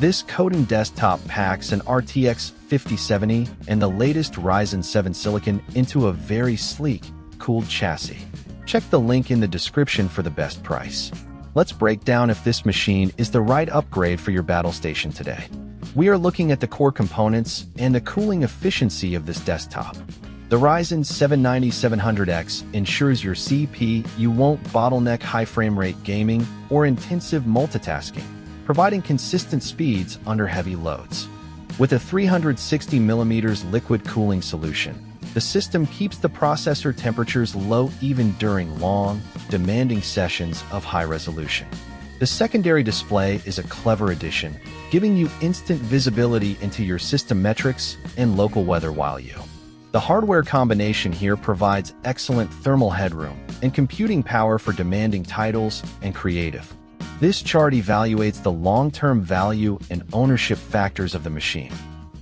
This KOTIN desktop packs an RTX 5070 and the latest Ryzen 7 silicon into a very sleek, cooled chassis. Check the link in the description for the best price. Let's break down if this machine is the right upgrade for your battle station today. We are looking at the core components and the cooling efficiency of this desktop. The Ryzen 7 9700X ensures your CPU won't bottleneck high frame rate gaming or intensive multitasking, providing consistent speeds under heavy loads. With a 360mm liquid cooling solution, the system keeps the processor temperatures low even during long, demanding sessions of high resolution. The secondary display is a clever addition, giving you instant visibility into your system metrics and local weather while you. The hardware combination here provides excellent thermal headroom and computing power for demanding titles and creative. This chart evaluates the long-term value and ownership factors of the machine.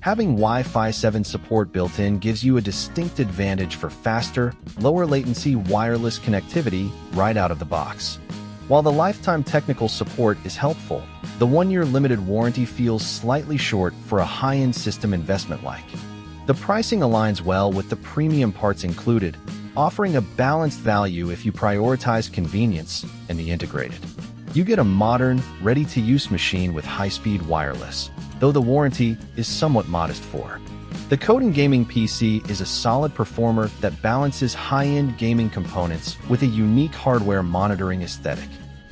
Having Wi-Fi 7 support built in gives you a distinct advantage for faster, lower latency wireless connectivity right out of the box. While the lifetime technical support is helpful, the one-year limited warranty feels slightly short for a high-end system investment like. The pricing aligns well with the premium parts included, offering a balanced value if you prioritize convenience and the integrated. You get a modern, ready-to-use machine with high-speed wireless, though the warranty is somewhat modest for. The KOTIN Gaming PC is a solid performer that balances high-end gaming components with a unique hardware monitoring aesthetic.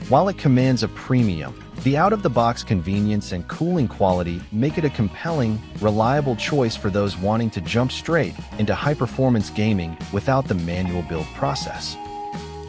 While it commands a premium, the out-of-the-box convenience and cooling quality make it a compelling, reliable choice for those wanting to jump straight into high-performance gaming without the manual build process.